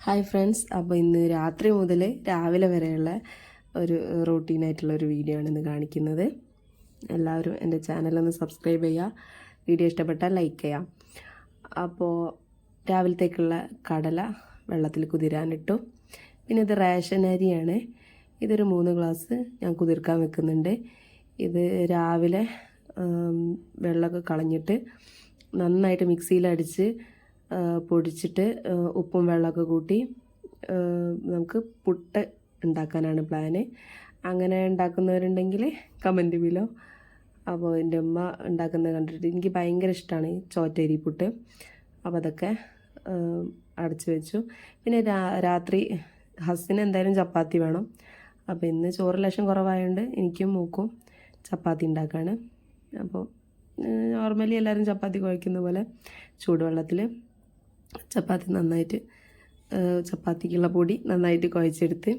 Hi friends, അപ്പോൾ ഇന്ന് രാത്രി മുതൽ രാവിലെ വരെയുള്ള ഒരു റൂട്ടീനായിട്ടുള്ളൊരു വീഡിയോ ആണ് ഇന്ന് കാണിക്കുന്നത്. എല്ലാവരും എൻ്റെ ചാനലൊന്ന് സബ്സ്ക്രൈബ് ചെയ്യുക, വീഡിയോ ഇഷ്ടപ്പെട്ടാൽ ലൈക്ക് ചെയ്യാം. അപ്പോൾ രാവിലത്തേക്കുള്ള കടല വെള്ളത്തിൽ കുതിരാനിട്ടു. പിന്നെ ഇത് റേഷൻ അരിയാണ്. ഇതൊരു 3 ഗ്ലാസ് ഞാൻ കുതിർക്കാൻ വെക്കുന്നുണ്ട്. ഇത് രാവിലെ വെള്ളമൊക്കെ കളഞ്ഞിട്ട് നന്നായിട്ട് മിക്സിയിലടിച്ച് പൊടിച്ചിട്ട് ഉപ്പും വെള്ളമൊക്കെ കൂട്ടി നമുക്ക് പുട്ട് ഉണ്ടാക്കാനാണ് പ്ലാന്. അങ്ങനെ ഉണ്ടാക്കുന്നവരുണ്ടെങ്കിൽ കമൻറ്റ് ബിലോ. അപ്പോൾ എൻ്റെ ഉമ്മ ഉണ്ടാക്കുന്നത് കണ്ടിട്ട് എനിക്ക് ഭയങ്കര ഇഷ്ടമാണ് ഈ ചോറ്റരി പുട്ട്. അപ്പോൾ അതൊക്കെ അടച്ചു വെച്ചു. പിന്നെ രാത്രി ഹസ്സിന് എന്തായാലും ചപ്പാത്തി വേണം. അപ്പോൾ ഇന്ന് ചോറ് ലേശം കുറവായതുകൊണ്ട് എനിക്കും മൂക്കും ചപ്പാത്തി ഉണ്ടാക്കാണ്. അപ്പോൾ നോർമലി എല്ലാവരും ചപ്പാത്തി കുഴക്കുന്ന പോലെ ചൂടുവെള്ളത്തിൽ ചപ്പാത്തി നന്നായിട്ട് ചപ്പാത്തിക്കുള്ള പൊടി നന്നായിട്ട് കുഴച്ചെടുത്ത്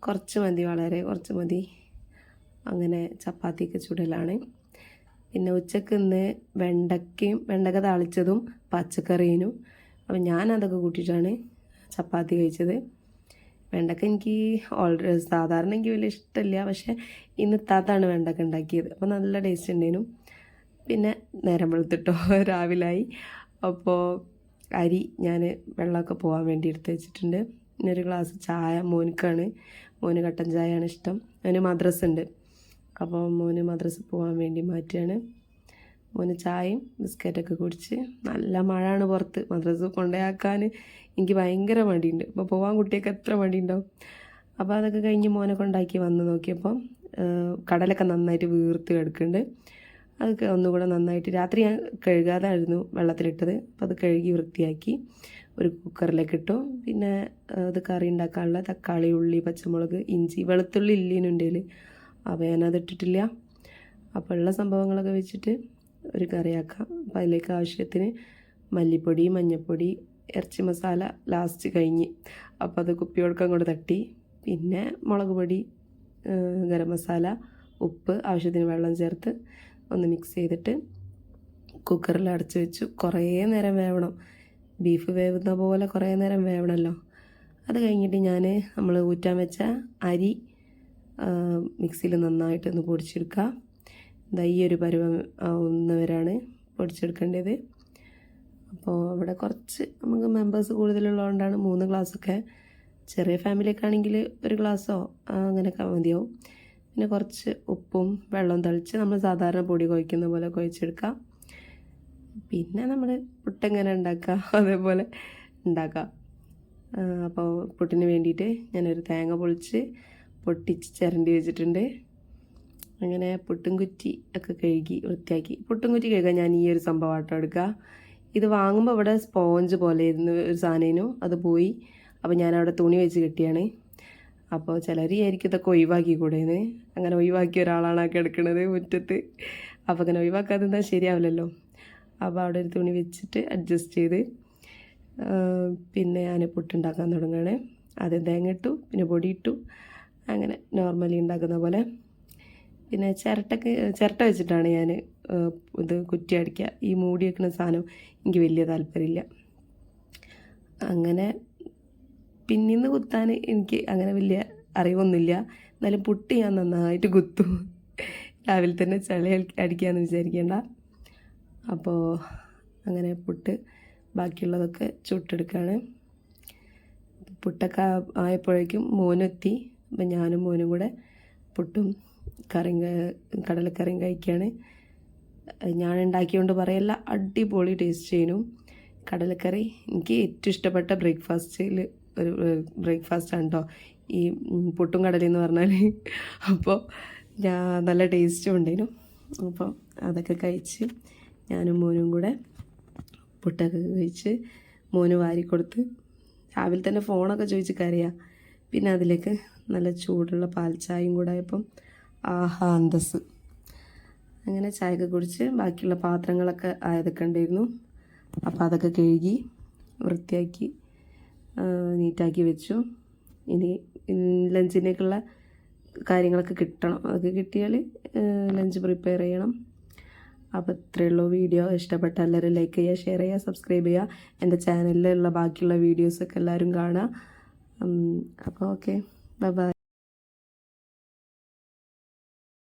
കുറച്ച് മതി, വളരെ കുറച്ച് മതി. അങ്ങനെ ചപ്പാത്തിക്ക് ചുടലാണ്. പിന്നെ ഉച്ചക്ക് ഇന്ന് വെണ്ടക്ക താളിച്ചതും പച്ചക്കറിയും. അപ്പം ഞാനതൊക്കെ കൂട്ടിയിട്ടാണ് ചപ്പാത്തി കഴിച്ചത്. വെണ്ടക്ക എനിക്ക് സാധാരണ എനിക്ക് വലിയ ഇഷ്ടമില്ല, പക്ഷേ ഇന്ന് താത്താണ് വെണ്ടക്ക ഉണ്ടാക്കിയത്. അപ്പോൾ നല്ല ടേസ്റ്റ് ഉണ്ടായിരുന്നു. പിന്നെ നേരം വെളുത്തിട്ടോ രാവിലായി. അപ്പോൾ അരി ഞാൻ വെള്ളമൊക്കെ പോകാൻ വേണ്ടി എടുത്ത് വെച്ചിട്ടുണ്ട്. പിന്നെ ഒരു ഗ്ലാസ് ചായ മോന് കട്ടൻ ചായയാണ് ഇഷ്ടം. അവന് മദ്രസ ഉണ്ട്, അപ്പോൾ മോന് മദ്രസ പോകാൻ വേണ്ടി മാറ്റുകയാണ്. മോന് ചായയും ബിസ്ക്കറ്റൊക്കെ കുടിച്ച്. നല്ല മഴയാണ് പുറത്ത്. മദ്രസ കൊണ്ടുപോയാക്കാൻ എനിക്ക് ഭയങ്കര മടിയുണ്ട്. അപ്പോൾ പോകാൻ കുട്ടിയൊക്കെ എത്ര മടിയുണ്ടാവും. അപ്പോൾ അതൊക്കെ കഴിഞ്ഞ് മോനെ കൊണ്ടാക്കി വന്ന് നോക്കിയപ്പം കടലൊക്കെ നന്നായിട്ട് വീർത്ത് കിടക്കുന്നുണ്ട്. അതൊക്കെ ഒന്നുകൂടെ നന്നായിട്ട് രാത്രി ഞാൻ കഴുകാതായിരുന്നു വെള്ളത്തിലിട്ടത്. അപ്പോൾ അത് കഴുകി വൃത്തിയാക്കി ഒരു കുക്കറിലേക്ക് ഇട്ടു. പിന്നെ അത് കറി ഉണ്ടാക്കാനുള്ള തക്കാളി, ഉള്ളി, പച്ചമുളക്, ഇഞ്ചി, വെളുത്തുള്ളി ഇല്ലിനുണ്ടേൽ, അപ്പോൾ ഞാനത് ഇട്ടിട്ടില്ല. അപ്പോൾ ഉള്ള സംഭവങ്ങളൊക്കെ വെച്ചിട്ട് ഒരു കറിയാക്കാം. അപ്പോൾ അതിലേക്ക് ആവശ്യത്തിന് മല്ലിപ്പൊടി, മഞ്ഞൾപ്പൊടി, ഇറച്ചി മസാല ലാസ്റ്റ് കഴിഞ്ഞ്, അപ്പോൾ അത് കുപ്പിയോടക്കം കൊണ്ട് തട്ടി. പിന്നെ മുളക് പൊടി, ഗരം മസാല, ഉപ്പ്, ആവശ്യത്തിന് വെള്ളം ചേർത്ത് ഒന്ന് മിക്സ് ചെയ്തിട്ട് കുക്കറിൽ അടച്ച് വെച്ചു. കുറേ നേരം വേവണം. ബീഫ് വേവുന്ന പോലെ കുറേ നേരം വേവണമല്ലോ. അത് കഴിഞ്ഞിട്ട് നമ്മൾ ഊറ്റാൻ വെച്ച അരി മിക്സിയിൽ നന്നായിട്ടൊന്ന് പൊടിച്ചെടുക്കുക. ഈ ഒരു പരുവം ആവുന്നവരാണ് പൊടിച്ചെടുക്കേണ്ടത്. അപ്പോൾ ഇവിടെ കുറച്ച് നമുക്ക് മെമ്പേഴ്സ് കൂടുതലുള്ളതുകൊണ്ടാണ് 3 ഗ്ലാസ്സൊക്കെ. ചെറിയ ഫാമിലിയൊക്കെ ആണെങ്കിൽ 1 ഗ്ലാസ്സോ അങ്ങനെയൊക്കെ മതിയാവും. പിന്നെ കുറച്ച് ഉപ്പും വെള്ളവും തളിച്ച് നമ്മൾ സാധാരണ പൊടി കുഴക്കുന്ന പോലെ കുഴച്ചെടുക്കാം. പിന്നെ നമ്മൾ പുട്ടെങ്ങനെ ഉണ്ടാക്കുക അതേപോലെ ഉണ്ടാക്കാം. അപ്പോൾ പുട്ടിന് വേണ്ടിയിട്ട് ഞാനൊരു തേങ്ങ പൊട്ടിച്ച് ചിരണ്ടി വെച്ചിട്ടുണ്ട്. അങ്ങനെ പുട്ടും കുറ്റി ഒക്കെ കഴുകി വൃത്തിയാക്കി. പുട്ടും കുറ്റി കഴുകാൻ ഞാൻ ഈ ഒരു സംഭവം ആട്ടോ എടുക്കുക. ഇത് വാങ്ങുമ്പോൾ ഇവിടെ സ്പോഞ്ച് പോലെ ഇരുന്ന് ഒരു സാധനം, അത് പോയി. അപ്പോൾ ഞാനവിടെ തുണി വെച്ച് കെട്ടിയാണ്. അപ്പോൾ ചിലർ ആയിരിക്കും ഇതൊക്കെ ഒഴിവാക്കി കൂടെയെന്ന്. അങ്ങനെ ഒഴിവാക്കിയ ഒരാളാണ് ആ കിടക്കുന്നത് മുറ്റത്ത്. അപ്പോൾ അങ്ങനെ ഒഴിവാക്കാതെ എന്താ ശരിയാവില്ലല്ലോ. അപ്പോൾ അവിടെ ഒരു തുണി വെച്ചിട്ട് അഡ്ജസ്റ്റ് ചെയ്ത് പിന്നെ ഞാൻ പുട്ടുണ്ടാക്കാൻ തുടങ്ങുകയാണ്. ആദ്യം തേങ്ങ ഇട്ടു, പിന്നെ പൊടി ഇട്ടു, അങ്ങനെ നോർമലി ഉണ്ടാക്കുന്ന പോലെ. പിന്നെ ചിരട്ട വെച്ചിട്ടാണ് ഞാൻ ഇത് കുറ്റി അടിക്കുക. ഈ മൂടി വെക്കുന്ന സാധനം എനിക്ക് വലിയ താല്പര്യമില്ല. അങ്ങനെ പിന്നീന്ന് കുത്താൻ എനിക്ക് അങ്ങനെ വലിയ അറിവൊന്നുമില്ല. എന്നാലും പുട്ട് ഞാൻ നന്നായിട്ട് കുത്തും. രാവിലെ തന്നെ ചളി അടിക്കാമെന്ന് വിചാരിക്കേണ്ട. അപ്പോൾ അങ്ങനെ പുട്ട് ബാക്കിയുള്ളതൊക്കെ ചുട്ടെടുക്കുകയാണ്. പുട്ടൊക്കെ ആയപ്പോഴേക്കും മോനെത്തി. അപ്പം ഞാനും മോനും കൂടെ പുട്ടും കടലക്കറിയും കഴിക്കുകയാണ്. ഞാൻ ഉണ്ടാക്കിയോണ്ട് പറയല്ല, അടിപൊളി ടേസ്റ്റ് ചെയ്യുന്നു. കടലക്കറി എനിക്ക് ഏറ്റവും ഇഷ്ടപ്പെട്ട ബ്രേക്ക്ഫാസ്റ്റിൽ ഒരു ബ്രേക്ക്ഫാസ്റ്റാണ് കേട്ടോ ഈ പുട്ടും കടലെന്ന് പറഞ്ഞാൽ. അപ്പോൾ നല്ല ടേസ്റ്റും ഉണ്ടായിരുന്നു. അപ്പോൾ അതൊക്കെ കഴിച്ച് ഞാനും മോനും കൂടെ പുട്ടൊക്കെ കഴിച്ച് മോന് വാരിക്കൊടുത്ത്. രാവിലെ തന്നെ ഫോണൊക്കെ ചോദിച്ച് കരയാം. പിന്നെ അതിലേക്ക് നല്ല ചൂടുള്ള പാൽ ചായയും കൂടെ ആയപ്പം ആഹാ അന്തസ്. അങ്ങനെ ചായയൊക്കെ കുടിച്ച് ബാക്കിയുള്ള പാത്രങ്ങളൊക്കെ ആയതൊക്കെ ഉണ്ടായിരുന്നു. അപ്പോൾ അതൊക്കെ കഴുകി വൃത്തിയാക്കി നീറ്റാക്കി വെച്ചു. ഇനി ലഞ്ചിനേക്കുള്ള കാര്യങ്ങളൊക്കെ കിട്ടണം. അതൊക്കെ കിട്ടിയാൽ ലഞ്ച് പ്രിപ്പയർ ചെയ്യണം. അപ്പോൾ ഇത്രയേ ഉള്ളൂ വീഡിയോ. ഇഷ്ടപ്പെട്ട എല്ലാവരും ലൈക്ക് ചെയ്യുക, ഷെയർ ചെയ്യുക, സബ്സ്ക്രൈബ് ചെയ്യുക. എൻ്റെ ചാനലിലുള്ള ബാക്കിയുള്ള വീഡിയോസൊക്കെ എല്ലാവരും കാണുക. അപ്പോൾ ഓക്കെ, ബൈ ബൈ.